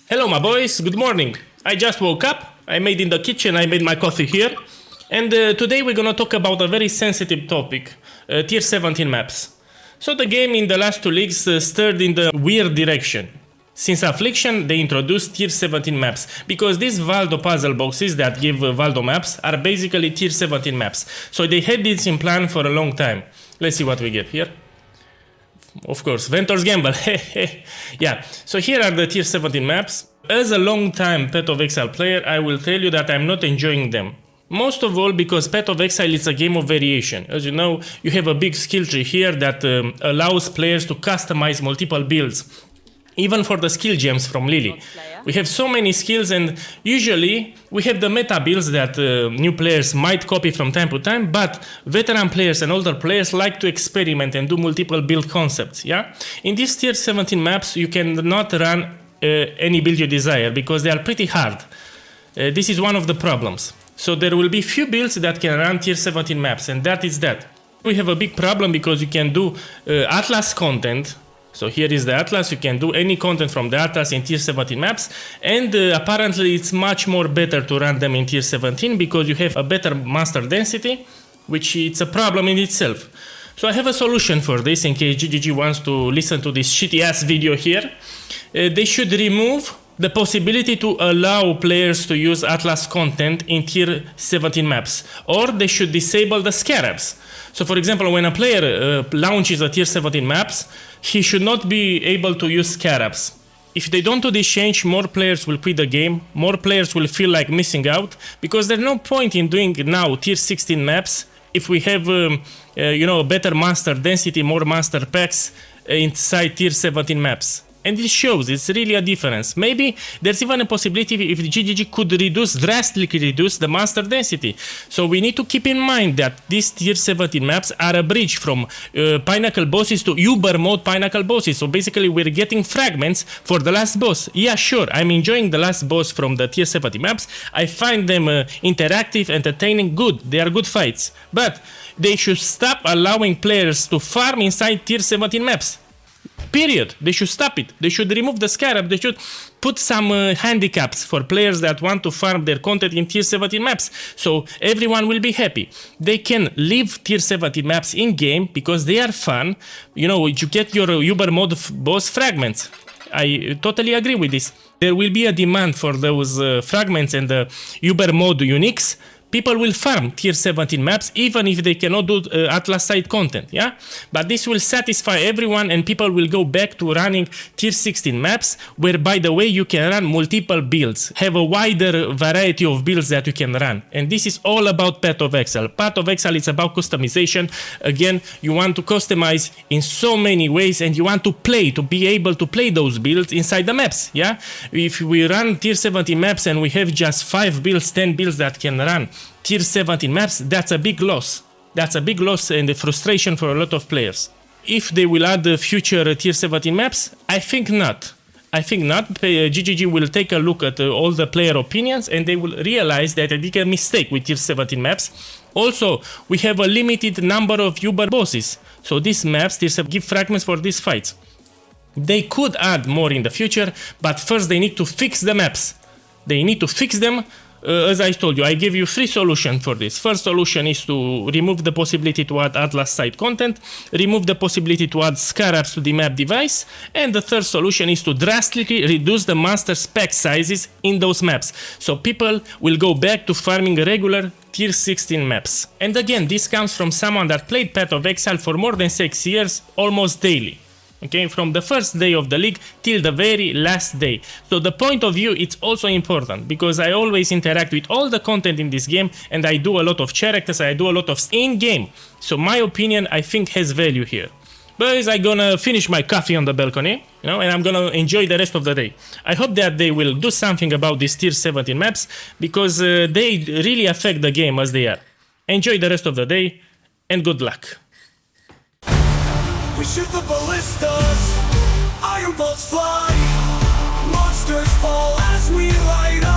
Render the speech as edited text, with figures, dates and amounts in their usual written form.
Hello my boys, good morning. I just woke up, I made in the kitchen, I made my coffee here. And today we're gonna talk about a very sensitive topic, tier 17 maps. So the game in the last two leagues stirred in the weird direction. Since Affliction, they introduced tier 17 maps, because these Valdo puzzle boxes that give Valdo maps are basically tier 17 maps. So they had this in plan for a long time. Let's see what we get here. Of course, Ventor's Gamble. Yeah, so here are the tier 17 maps. As a long-time Path of Exile player, I will tell you that I'm not enjoying them. Most of all because Path of Exile is a game of variation. As you know, you have a big skill tree here that allows players to customize multiple builds. Even for the skill gems from Lily. We have so many skills, and usually we have the meta builds that new players might copy from time to time, but veteran players and older players like to experiment and do multiple build concepts, yeah? In these tier 17 maps, you cannot run any build you desire, because they are pretty hard. This is one of the problems. So there will be few builds that can run tier 17 maps, and that is that. We have a big problem because you can do Atlas content. So here is the Atlas, you can do any content from the Atlas in tier 17 maps, and apparently it's much more better to run them in tier 17 because you have a better master density, which it's a problem in itself. So I have a solution for this in case GGG wants to listen to this shitty ass video here. They should remove the possibility to allow players to use Atlas content in tier 17 maps, or they should disable the scarabs. So for example, when a player launches a tier 17 maps, he should not be able to use scarabs. If they don't do this change, more players will quit the game, more players will feel like missing out, because there's no point in doing now tier 16 maps if we have a better master density, more master packs inside tier 17 maps. And this shows, it's really a difference. Maybe there's even a possibility if GGG could drastically reduce the master density. So we need to keep in mind that these tier 17 maps are a bridge from Pinnacle bosses to Uber mode Pinnacle bosses. So basically we're getting fragments for the last boss. Yeah, sure, I'm enjoying the last boss from the tier 17 maps. I find them interactive, entertaining, good. They are good fights. But they should stop allowing players to farm inside tier 17 maps. Period. They should stop it. They should remove the scarab. They should put some handicaps for players that want to farm their content in tier 17 maps. So everyone will be happy. They can leave tier 17 maps in game because they are fun. You know, you get your Uber mode boss fragments. I totally agree with this. There will be a demand for those fragments and the Uber mode uniques. People will farm tier 17 maps even if they cannot do Atlas side content, yeah? But this will satisfy everyone and people will go back to running tier 16 maps, where by the way you can run multiple builds, have a wider variety of builds that you can run. And this is all about Path of Exile. Path of Exile is about customization. Again, you want to customize in so many ways and you want to play, to be able to play those builds inside the maps, yeah? If we run tier 17 maps and we have just 5 builds, 10 builds that can run tier 17 maps, that's a big loss. That's a big loss and a frustration for a lot of players. If they will add the future tier 17 maps, I think not. I think not. GGG will take a look at all the player opinions and they will realize that they did a mistake with tier 17 maps. Also, we have a limited number of Uber bosses. So these maps, give fragments for these fights. They could add more in the future, but first they need to fix the maps. They need to fix them. As I told you, I give you 3 solutions for this. First solution is to remove the possibility to add Atlas side content, remove the possibility to add scarabs to the map device, and the third solution is to drastically reduce the master spec sizes in those maps. So people will go back to farming regular tier 16 maps. And again, this comes from someone that played Path of Exile for more than 6 years, almost daily. Okay, from the first day of the league till the very last day. So the point of view, it's also important because I always interact with all the content in this game and I do a lot of characters, I do a lot of in-game. So my opinion, I think, has value here. Boys, I'm gonna finish my coffee on the balcony, and I'm gonna enjoy the rest of the day. I hope that they will do something about these tier 17 maps because they really affect the game as they are. Enjoy the rest of the day and good luck. We shoot the ballistas, iron bolts fly, monsters fall as we light up.